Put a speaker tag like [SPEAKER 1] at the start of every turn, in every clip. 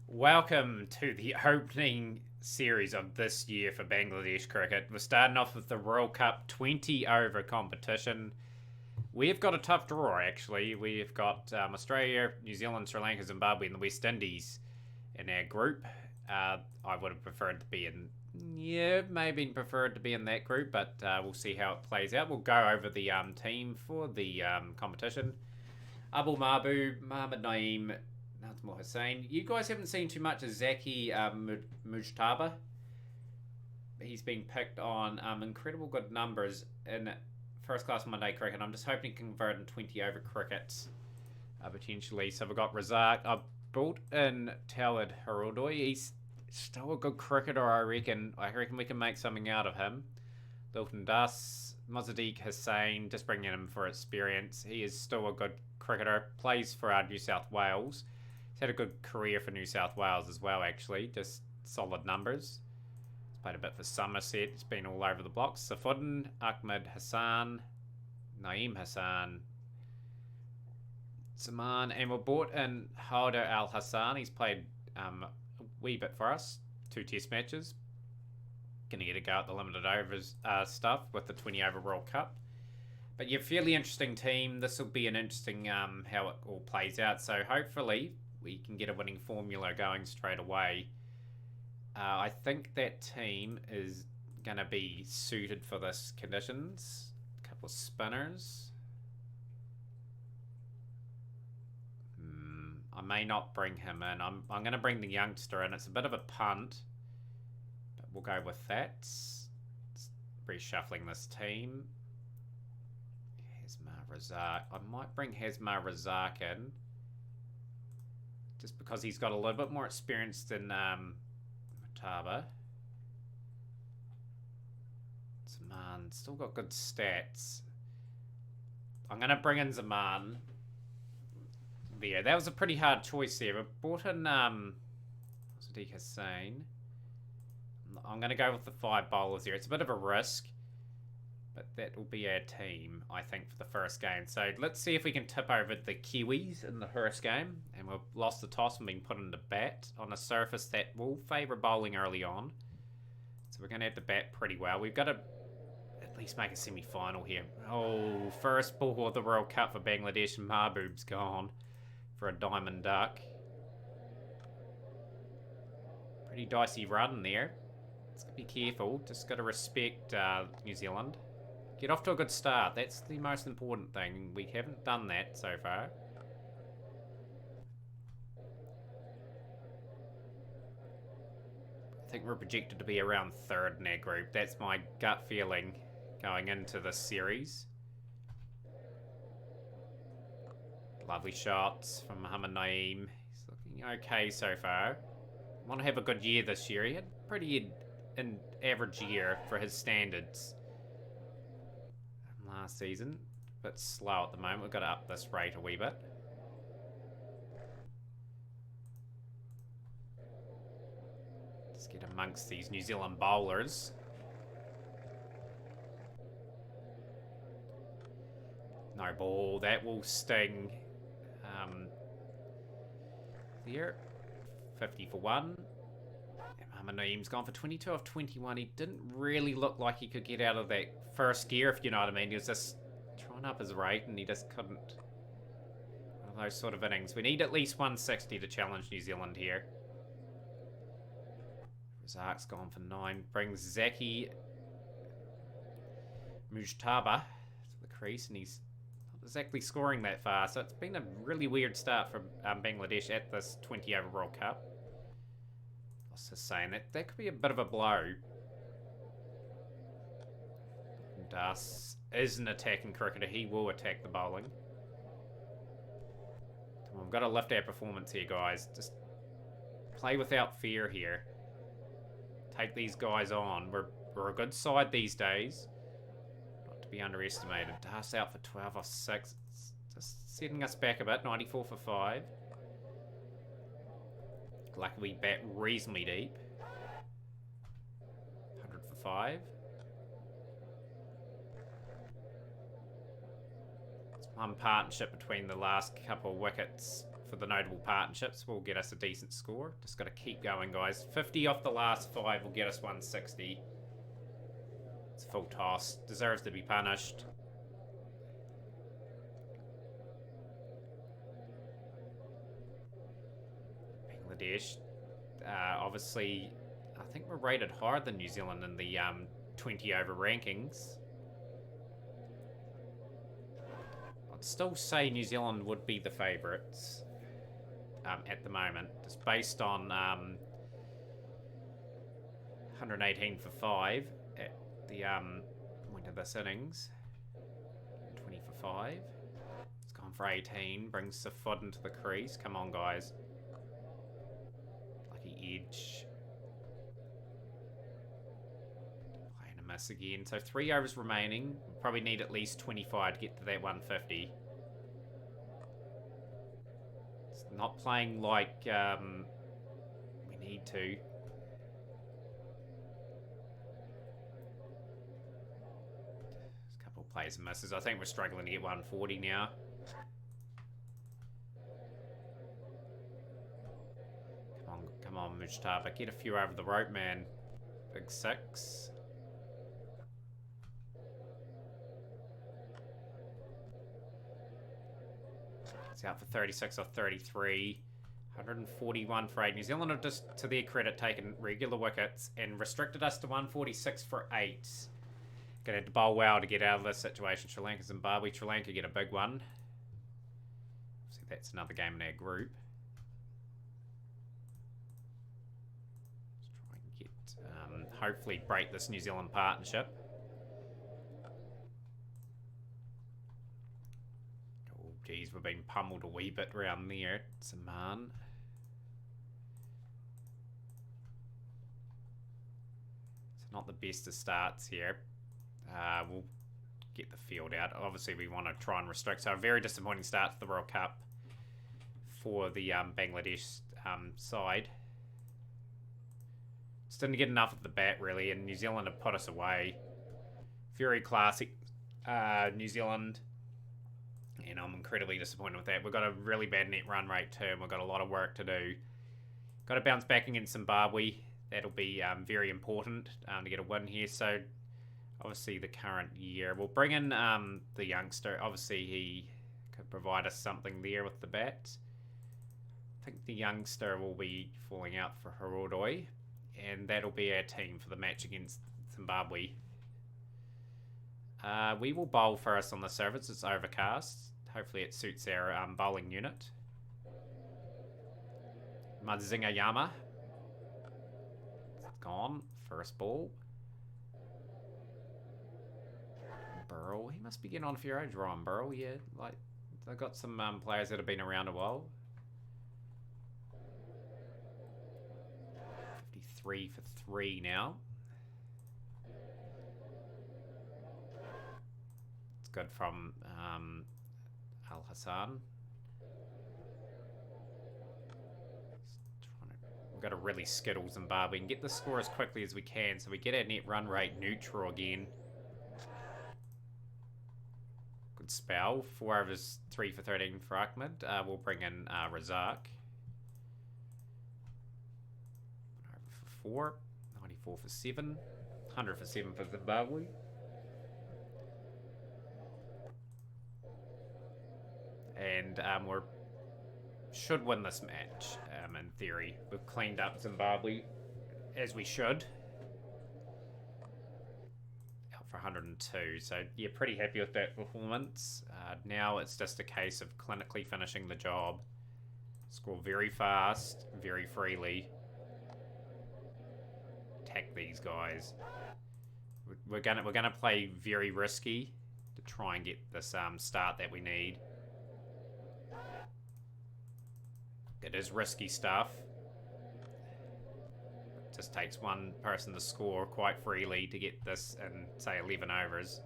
[SPEAKER 1] Welcome to the opening series of this year for Bangladesh cricket. We're starting off with the World Cup 20 over competition. We've got a tough draw, actually. We've got Australia, New Zealand, Sri Lanka, Zimbabwe, and the West Indies in our group. I would have preferred to be in, maybe preferred to be in that group, but we'll see how it plays out. We'll go over the team for the competition. Abul Mahbub, Mohammad Naeem, Nazmul Hussain. You guys haven't seen too much of Zaki Mujtaba. He's been picked on incredible good numbers in first class Monday cricket. I'm just hoping to convert in 20 over crickets potentially. So we've got Razak. I've brought in Tawad Harodoy. He's still a good cricketer, I reckon. I reckon we can make something out of him. Lilton Das, Mozadiq Hussain, just bringing him for experience. He is still a good cricketer. Plays for New South Wales. He's had a good career for New South Wales as well, actually. Just solid numbers. He's played a bit for Somerset. He's been all over the blocks. Safuddin, Ahmed Hassan, Naeem Hassan, Zaman, and we brought in Haider Al Hassan. He's played a wee bit for us. 2 test matches. Going to get a go at the limited overs stuff with the 20 over World Cup. But yeah, fairly interesting team. This will be an interesting how it all plays out. So hopefully we can get a winning formula going straight away. I think that team is going to be suited for this conditions. A couple of spinners. I may not bring him in. I'm going to bring the youngster in. It's a bit of a punt, but we'll go with that. Reshuffling this team. Hazmar Razak. I might bring Hazmar Razak in just because he's got a little bit more experience than Mutaba. Zaman still got good stats. I'm going to bring in Zaman. Yeah, that was a pretty hard choice there. But brought in Sadiq Hussain. I'm going to go with the 5 bowlers here. It's a bit of a risk, but that will be our team, I think, for the first game. So let's see if we can tip over the Kiwis in the first game. And we've lost the toss and been put into bat on a surface that will favour bowling early on. So we're going to have to bat pretty well. We've got to at least make a semi-final here. Oh, first ball of the World Cup for Bangladesh, and Mahbub's gone for a diamond duck. Pretty dicey run there. Let's be careful. Just got to respect New Zealand. Get off to a good start. That's the most important thing. We haven't done that so far. I think we're projected to be around 3rd in our group. That's my gut feeling going into this series. Lovely shots from Mohammad Naeem. He's looking okay so far. Want to have a good year this year. He had pretty an average year for his standards last season. A bit slow at the moment. We've got to up this rate a wee bit. Just get amongst these New Zealand bowlers. No ball. That will sting. There. 50 for 1. Mohammad Naeem's gone for 22 off 21. He didn't really look like he could get out of that first gear, if you know what I mean. He was just trying up his rate and he just couldn't. One of those sort of innings. We need at least 160 to challenge New Zealand here. Razak's gone for 9. Brings Zaki Mujtaba to the crease and he's exactly scoring that far, so it's been a really weird start for Bangladesh at this 20 over World Cup. I was just saying that could be a bit of a blow. Das is an attacking cricketer. He will attack the bowling. We've got to lift our performance here, guys. Just play without fear here. Take these guys on. We're a good side these days. To be underestimated. Das out for 12 off 6. It's just setting us back a bit. 94 for 5. Luckily we bat reasonably deep. 100 for 5. It's one partnership between the last couple of wickets for the notable partnerships will get us a decent score. Just got to keep going, guys. 50 off the last 5 will get us 160. It's a full toss. Deserves to be punished. Bangladesh. Obviously, I think we're rated higher than New Zealand in the 20 over rankings. I'd still say New Zealand would be the favourites at the moment, just based on 118 for 5 at the point of this innings. 20 for 5. It's gone for 18, brings the foot into the crease. Come on, guys. Lucky edge. Playing a miss again. So 3 overs remaining. Probably need at least 25 to get to that 150. It's not playing like we need to. There's a couple of plays and misses. I think we're struggling to get 140 now. Come on, Mujtaba. Get a few over the rope, man. Big 6. It's out for 36 off 33. 141 for 8. New Zealand have just, to their credit, taken regular wickets and restricted us to 146 for 8. Gonna have to bowl well to get out of this situation. Sri Lanka, Zimbabwe. Sri Lanka get a big one. See, that's another game in our group. Let's try and get, hopefully break this New Zealand partnership. Oh, geez, we've been pummeled a wee bit around there. Zaman. It's not the best of starts here. We'll get the field out. Obviously, we want to try and restrict. So a very disappointing start to the World Cup for the Bangladesh side. Just didn't get enough at the bat, really, and New Zealand have put us away. Very classic New Zealand, and I'm incredibly disappointed with that. We've got a really bad net run rate too, and we've got a lot of work to do. Got to bounce back against Zimbabwe. That'll be very important to get a win here. So obviously the current year, we'll bring in the youngster. Obviously he could provide us something there with the bat. I think the youngster will be falling out for Harodoi, and that'll be our team for the match against Zimbabwe. We will bowl first on the surface. It's overcast. Hopefully it suits our bowling unit. Mazinga Yama. It's gone. First ball. Burrell. He must be getting on for your age, Ryan Burrell. Yeah, like they've got some players that have been around a while. 53 for 3 now. It's good from Al Hassan. We've got to really skittle Zimbabwe and get the score as quickly as we can so we get our net run rate neutral again. Good spell. 4 overs, 3 for 13 for Ahmed. We'll bring in Razak. 1 over for 4. 94 for 7. 100 for 7 for Zimbabwe. And we should win this match, in theory. We've cleaned up Zimbabwe, as we should. Out for 102. So, yeah, pretty happy with that performance. Now it's just a case of clinically finishing the job. Score very fast, very freely. Attack these guys. We're gonna play very risky to try and get this start that we need. It is risky stuff. It just takes one person to score quite freely to get this in, say, 11 overs.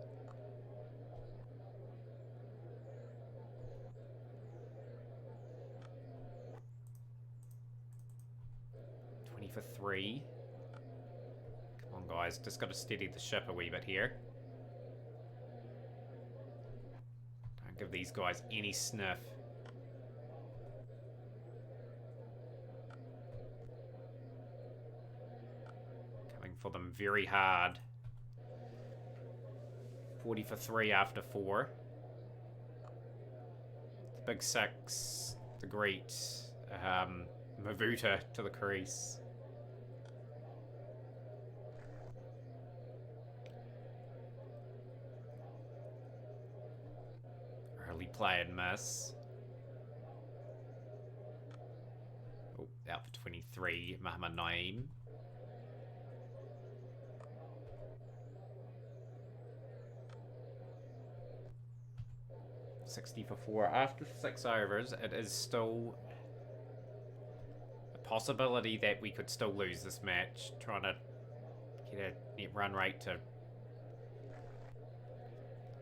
[SPEAKER 1] For 3. Come on, guys. Just got to steady the ship a wee bit here. Don't give these guys any sniff. for them very hard. 40 for 3 after 4. The big 6. The great Mavuta to the crease. Early play and miss. Oh, out for 23, Muhammad Naeem. $60 for 4. After 6 overs, it is still a possibility that we could still lose this match. Trying to get a net run rate to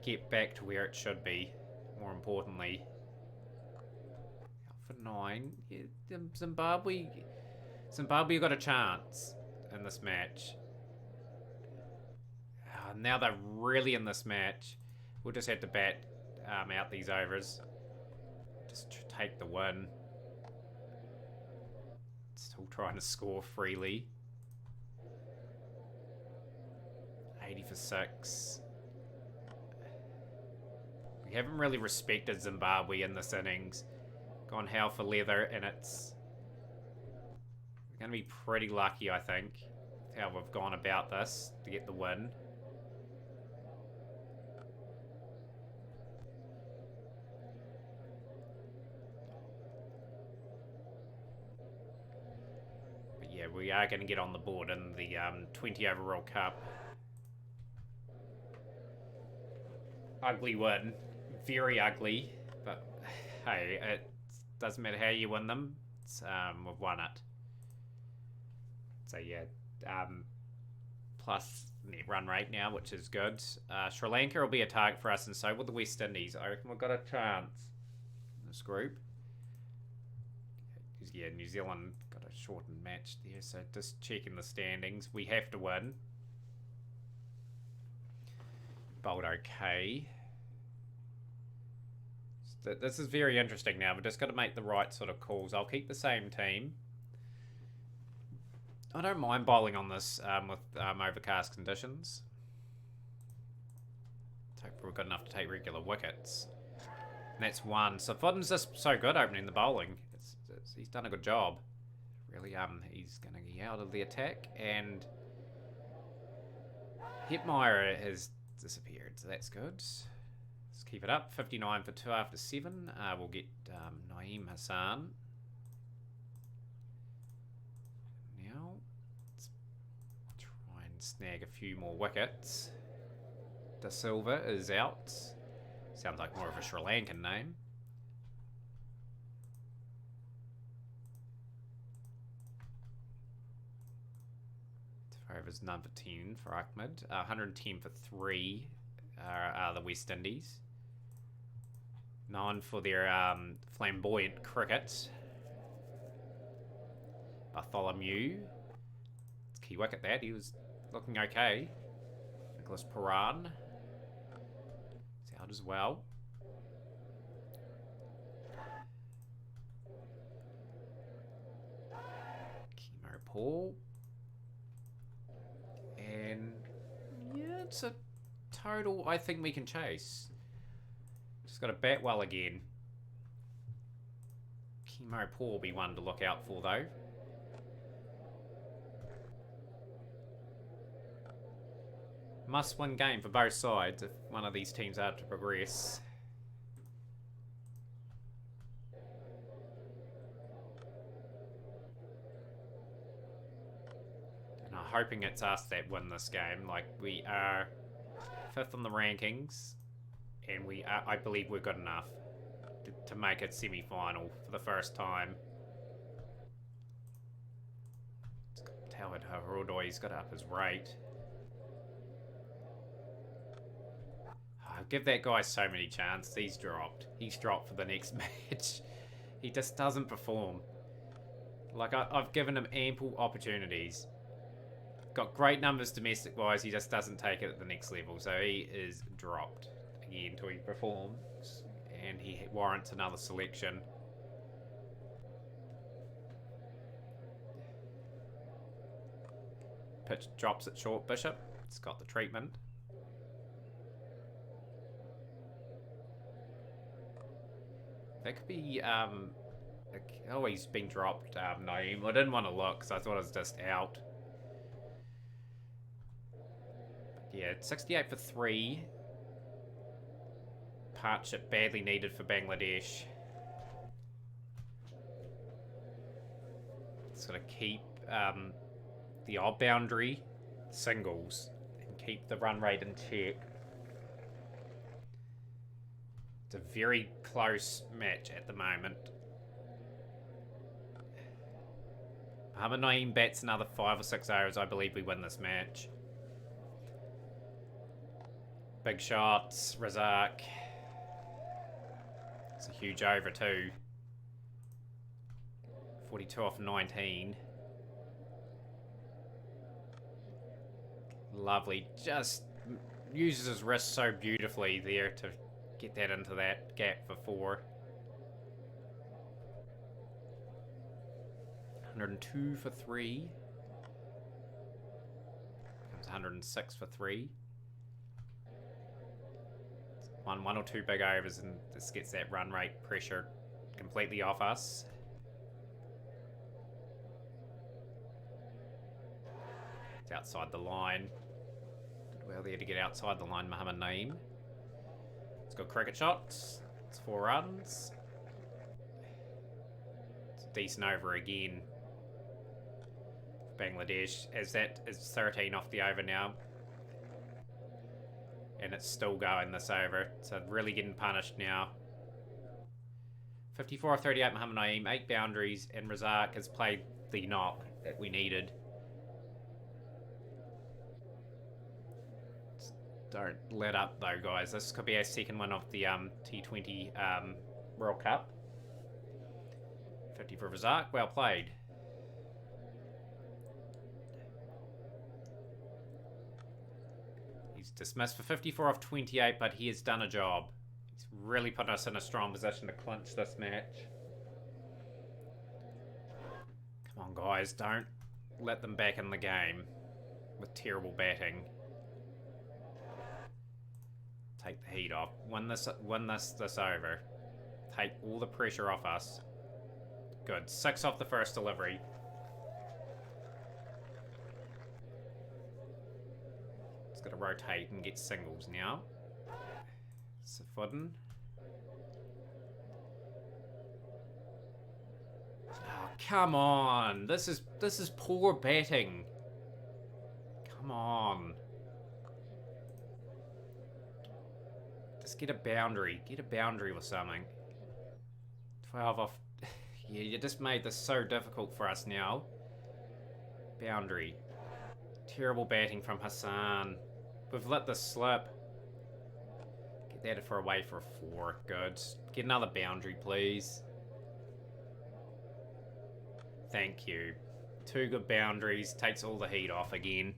[SPEAKER 1] get back to where it should be. More importantly, out for 9. Yeah, Zimbabwe got a chance in this match. Now they're really in this match. We'll just have to bat out these overs. Just take the win. Still trying to score freely. 80 for 6. We haven't really respected Zimbabwe in this innings. Gone hell for leather, and it's going to be pretty lucky, I think, how we've gone about this to get the win. But yeah, we are going to get on the board in the 20 over World Cup. Ugly win. Very ugly, but hey, it doesn't matter how you win them. We've won it. So yeah, plus net run rate now, which is good. Sri Lanka will be a target for us, and so will the West Indies. I reckon we've got a chance in this group. Yeah, New Zealand got a shortened match there, so just checking the standings. We have to win. Bowled okay. This is very interesting now. We've just got to make the right sort of calls. I'll keep the same team. I don't mind bowling on this with overcast conditions. Hopefully we're good enough to take regular wickets. And that's one. So Fodden's just so good opening the bowling. He's done a good job. Really, he's going to get out of the attack. And Hepmeyer has disappeared, so that's good. Let's keep it up. 59 for 2 after 7. We'll get Naeem Hassan. Now, let's try and snag a few more wickets. Da Silva is out. Sounds like more of a Sri Lankan name. Overs number 10 for Ahmed. 110 for 3 are the West Indies. Known for their flamboyant cricket. Bartholomew. It's a key wicket that. He was looking okay. Nicholas Paran. He's out as well. Kimo Paul. And yeah, it's a total I think we can chase. Just got to bat well again. Kimo Paul will be one to look out for though. Must win game for both sides if one of these teams are to progress. Hoping it's us that win this game. Like, we are 5th on the rankings, and I believe we're good enough to make it semi-final for the first time. Tawad Harodoi's got up his rate. Give that guy so many chances. He's dropped for the next match. He just doesn't perform. Like, I've given him ample opportunities. Got great numbers domestic wise, he just doesn't take it at the next level, so he is dropped again until he performs, and he warrants another selection. Pitch drops it short. Bishop. It's got the treatment. That could be, oh, he's been dropped, Naeem. I didn't want to look because I thought it was just out. But yeah, 68 for 3. Partnership badly needed for Bangladesh. It's got to keep the odd boundary singles and keep the run rate in check. It's a very close match at the moment. Mohammad Naeem bats another 5 or 6 overs. I believe we win this match. Big shots, Razak. It's a huge over too. 42 off 19. Lovely. Just uses his wrist so beautifully there to get that into that gap for 4. 102 for 3. Comes 106 for 3. One or two big overs and this gets that run rate pressure completely off us. It's outside the line. Did well there to get outside the line, Mohammad Naeem. It's got cricket shots. It's 4 runs. It's a decent over again. Bangladesh, as that is 13 off the over now. And it's still going this over. So really getting punished now. 54 of 38, Mohammad Naeem. 8 boundaries. And Razak has played the knock that we needed. Just don't let up though, guys. This could be our second one of the T20 World Cup. 50 for Razak. Well played. Dismissed for 54 off 28, but he has done a job. He's really put us in a strong position to clinch this match. Come on, guys. Don't let them back in the game with terrible batting. Take the heat off. Win this over. Take all the pressure off us. Good. 6 off the first delivery. Got to rotate and get singles now. Safudin. Oh, come on. This is poor batting. Come on. Just get a boundary. Get a boundary or something. 12 off. Yeah, you just made this so difficult for us now. Boundary. Terrible batting from Hassan. We've let this slip. Get that for away for a 4. Good. Get another boundary, please. Thank you. 2 good boundaries. Takes all the heat off again.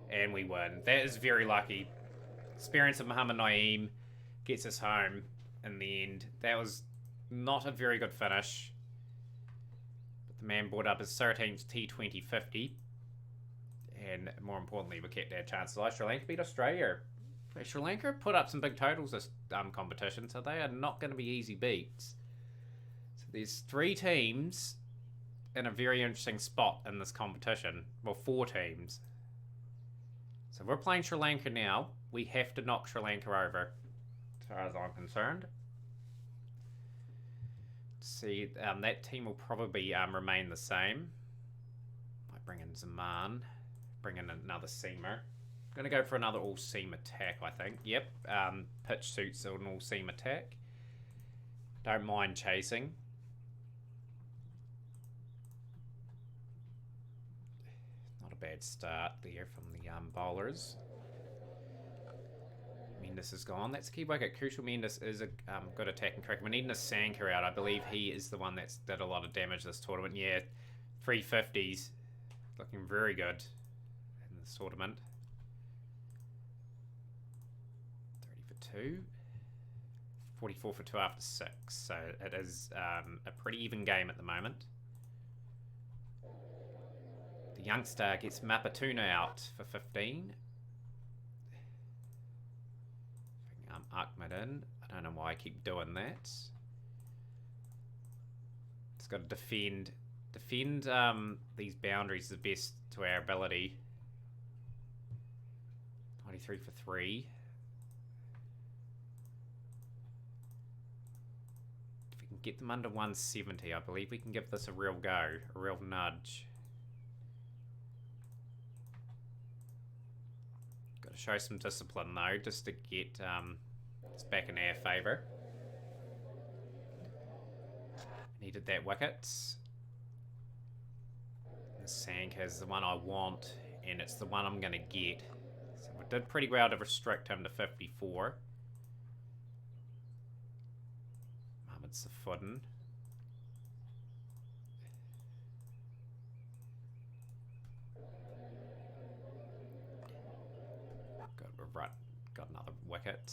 [SPEAKER 1] And we win. That is very lucky. Experience of Mohammad Naeem gets us home in the end. That was not a very good finish. But the man brought up his 13th T20 50. And more importantly, we kept our chances alive. Sri Lanka beat Australia. Sri Lanka put up some big totals this competition, so they are not going to be easy beats. So there's 3 teams in a very interesting spot in this competition. Well, 4 teams. So if we're playing Sri Lanka now, we have to knock Sri Lanka over, as far as I'm concerned. See, that team will probably remain the same. Might bring in Zaman. Bring in another seamer. I'm going to go for another all-seam attack, I think. Yep. Pitch suits an all-seam attack. Don't mind chasing. Not a bad start there from the bowlers. Mendes is gone. That's a key wicket. Crucial Mendes is a good attacking cricket. We're needing a Sanker out. I believe he is the one that's did a lot of damage this tournament. Yeah, 350s. Looking very good. Tournament. 30 for 2. 44 for 2 after 6. So it is a pretty even game at the moment. The youngster gets Mapatuna out for 15. Ahmed in. I don't know why I keep doing that. It's got to defend these boundaries the best to our ability. 93 for 3. If we can get them under 170, I believe we can give this a real go, a real nudge. Got to show some discipline though, just to get this back in our favour. Needed that wicket. The Sank is the one I want, and it's the one I'm going to get. So we did pretty well to restrict him to 54. Mohamed Safuddin. Got another wicket.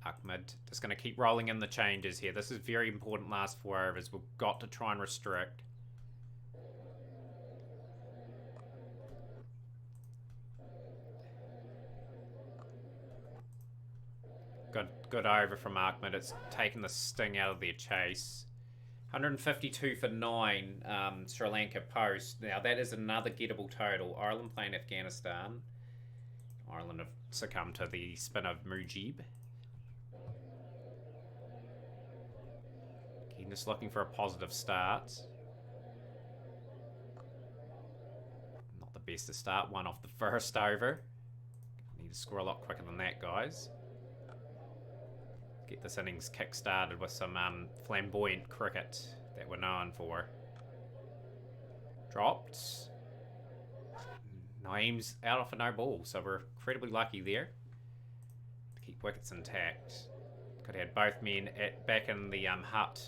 [SPEAKER 1] Ahmed just going to keep rolling in the changes here. This is very important last 4 overs. We've got to try and restrict. Good over from Ahmed. It's taken the sting out of their chase. 152 for 9 Sri Lanka post. Now that is another gettable total. Ireland playing Afghanistan. Ireland have succumbed to the spin of Mujib. Keane just looking for a positive start. Not the best to start. One off the first over. Need to score a lot quicker than that, guys. Get this innings kick-started with some flamboyant cricket that we're known for. Dropped. Naeem's out off a no ball, so we're incredibly lucky there to keep wickets intact. Could have had both men back in the hut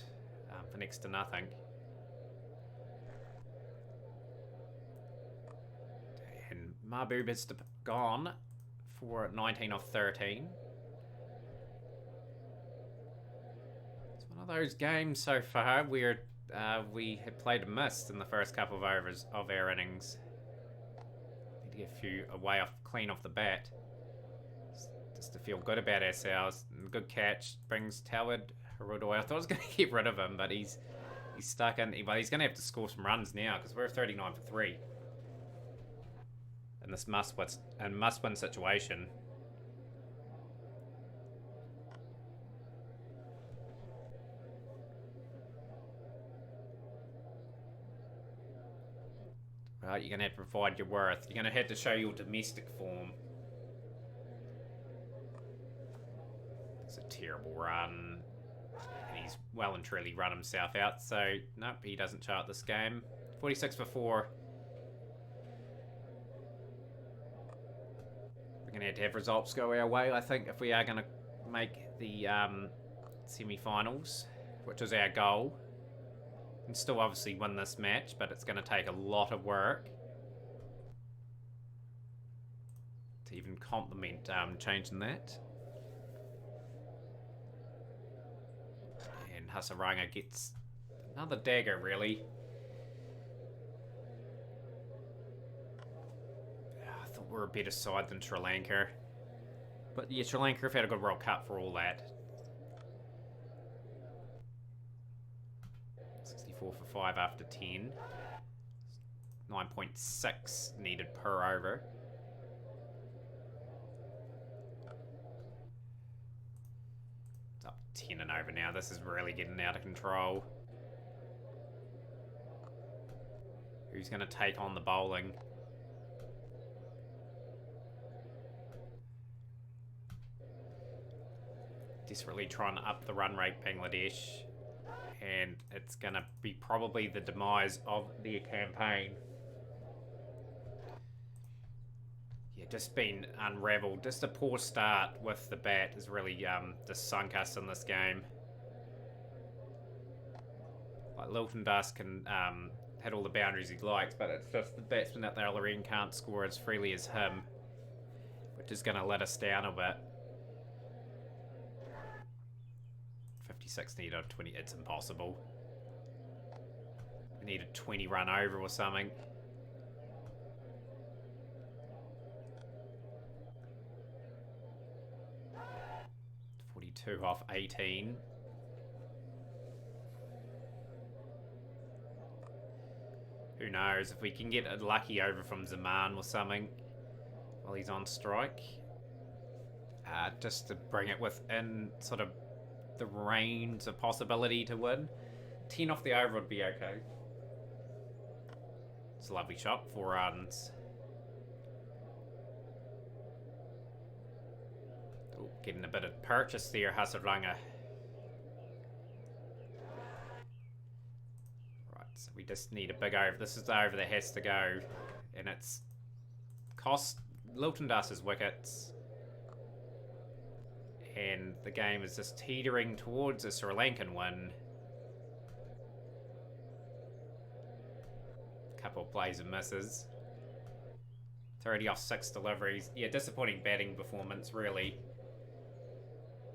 [SPEAKER 1] for next to nothing. And Mahbub is gone for 19 off 13. It's one of those games so far where we had played a miss in the first couple of overs of our innings. Need to get a few away clean off the bat. Just to feel good about ourselves. And good catch brings Tawid Harudoy. I thought I was going to get rid of him, but he's stuck in. But he's going to have to score some runs now because we're 39 for 3 in this must-win situation. Right, you're going to have to provide your worth. You're going to have to show your domestic form. It's a terrible run. And he's well and truly run himself out. So, nope, he doesn't show up this game. 46 for 4. We're going to have results go our way, I think, if we are going to make the semi-finals, which is our goal. And still obviously win this match, but it's going to take a lot of work to even complement changing that. And Hasaranga gets another dagger, really. I thought we were a better side than Sri Lanka. But yeah, Sri Lanka have had a good World Cup for all that. 64 for 5 after 10. 9.6 needed per over. It's up to 10 and over now. This is really getting out of control. Who's going to take on the bowling? Desperately trying to up the run rate, Bangladesh. And it's going to be probably the demise of their campaign. Yeah, just been unravelled. Just a poor start with the bat has really just sunk us in this game. Like Lilton Dust can hit all the boundaries he likes, but it's just the batsman at the other end can't score as freely as him, which is going to let us down a bit. 56 needed on 20. It's impossible. We need a 20 run over or something. 2 off 18. Who knows, if we can get a lucky over from Zaman or something while he's on strike. Just to bring it within sort of the range of possibility to win. 10 off the over would be okay. It's a lovely shot, 4 runs. Ooh, getting a bit of purchase there, Hasaranga. Right, so we just need a big over. This is the over that has to go. And it's cost Lilton Dust's wickets. And the game is just teetering towards a Sri Lankan win. Couple of plays and misses. 30 off 6 deliveries. Yeah, disappointing batting performance, really.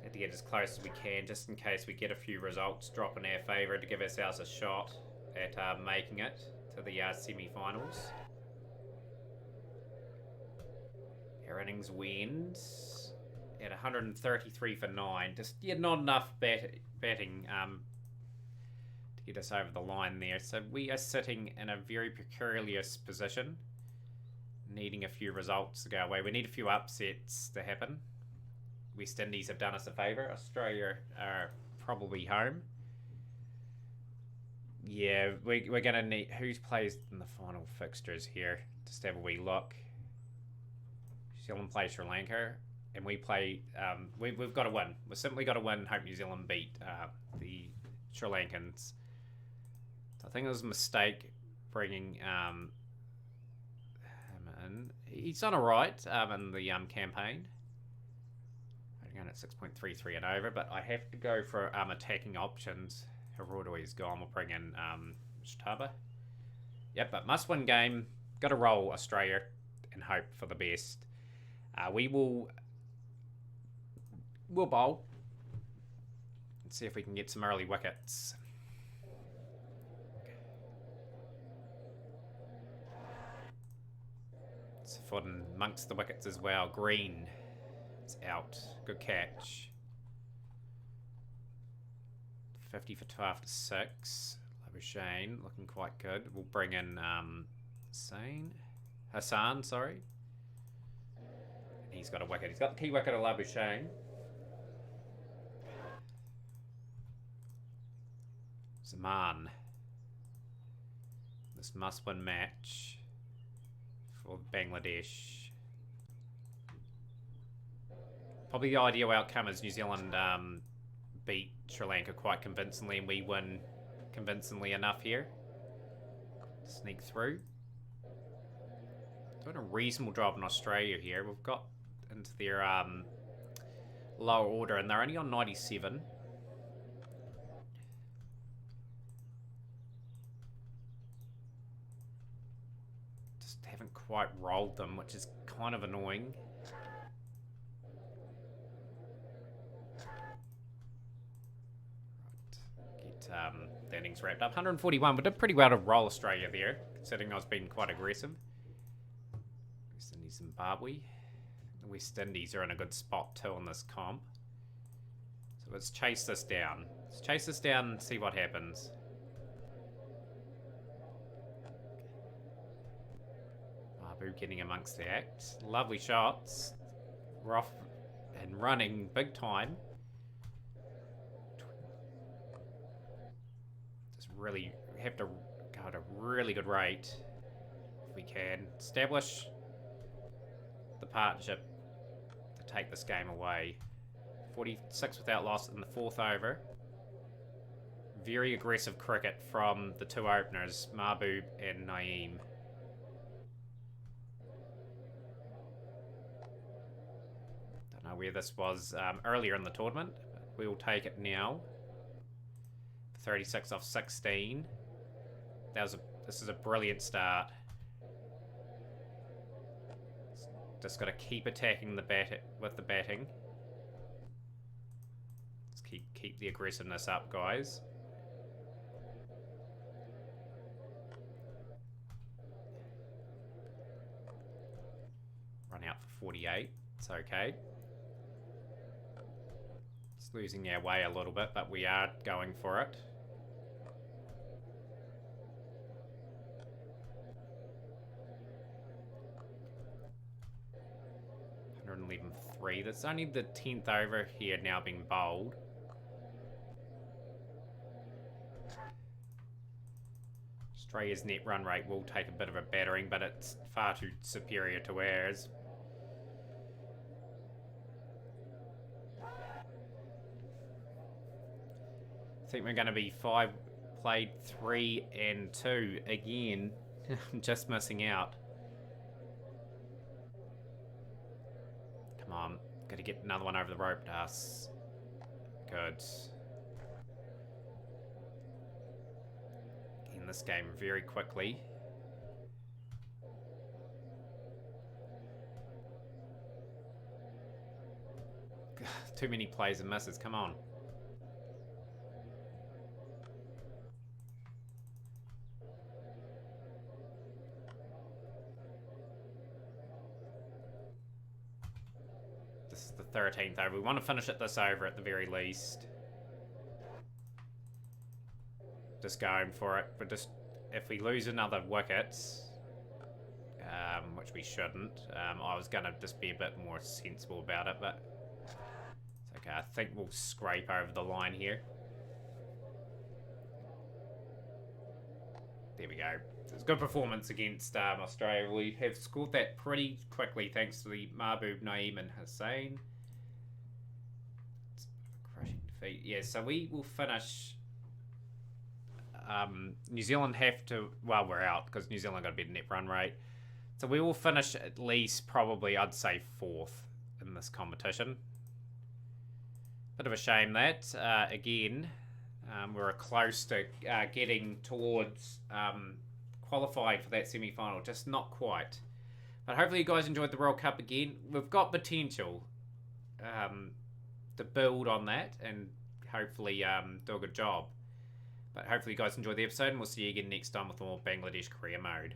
[SPEAKER 1] Had to get as close as we can, just in case we get a few results drop in our favour to give ourselves a shot at making it to the semi-finals. Our innings wins at 133 for 9. Just, yeah, not enough batting to get us over the line there. So we are sitting in a very precarious position, needing a few results to go away. We need a few upsets to happen. West Indies have done us a favour. Australia are probably home. Yeah, we're going to need... Who's plays in the final fixtures here? Just have a wee look. New Zealand plays Sri Lanka. And we play... we've got to win. We've simply got to win. Hope New Zealand beat the Sri Lankans. So I think it was a mistake bringing him in. He's done alright in the campaign. Going at 6.33 and over, but I have to go for attacking options. Hiroto is gone. We'll bring in Shtaba. Yep, but must win game. Got to roll Australia and hope for the best. We'll bowl and see if we can get some early wickets. It's fun amongst the wickets as well. Green. It's out. Good catch. 50 for 2 after 6. Labuschagne looking quite good. We'll bring in Hassan, sorry. He's got a wicket. He's got the key wicket of Labuschagne. Zaman. This must-win match for Bangladesh. Probably the ideal outcome is New Zealand beat Sri Lanka quite convincingly and we win convincingly enough here. Sneak through. Doing a reasonable job in Australia here. We've got into their lower order and they're only on 97. Just haven't quite rolled them, which is kind of annoying. The innings wrapped up. 141. We did pretty well to roll Australia there, considering I was being quite aggressive. West Indies, Zimbabwe. The West Indies are in a good spot too on this comp. So let's chase this down. Let's chase this down and see what happens. Babu getting amongst the act. Lovely shots. We're off and running big time. Really have to go at a really good rate if we can. Establish the partnership to take this game away. 46 without loss in the 4th over. Very aggressive cricket from the 2 openers, Mahbub and Naeem. Don't know where this was earlier in the tournament, but we'll take it now. 36 off 16. This is a brilliant start. Just got to keep attacking the with the batting. Let's keep the aggressiveness up, guys. Run out for 48. It's okay. Just losing our way a little bit, but we are going for it. 111.3. That's only the 10th over here now being bowled. Australia's net run rate will take a bit of a battering, but it's far too superior to ours. I think we're going to be 5 played 3 and 2 again. I'm just missing out. Come on, got to get another one over the rope to us. Good. In this game very quickly. Too many plays and misses, come on. This is the 13th over. We want to finish it this over at the very least. Just going for it, but just if we lose another wicket, which we shouldn't, I was going to just be a bit more sensible about it, but it's okay. I think we'll scrape over the line here. There we go. It's a good performance against Australia. We have scored that pretty quickly thanks to the Mahbub, Naeem and Hussain. It's a crushing defeat. Yeah, so we will finish... New Zealand have to... Well, we're out because New Zealand got a better net run rate. So we will finish at least probably, I'd say, 4th in this competition. Bit of a shame that, again, we're close to getting towards qualifying for that semi-final. Just not quite. But hopefully you guys enjoyed the World Cup again. We've got potential to build on that and hopefully do a good job. But hopefully you guys enjoyed the episode, and we'll see you again next time with more Bangladesh career mode.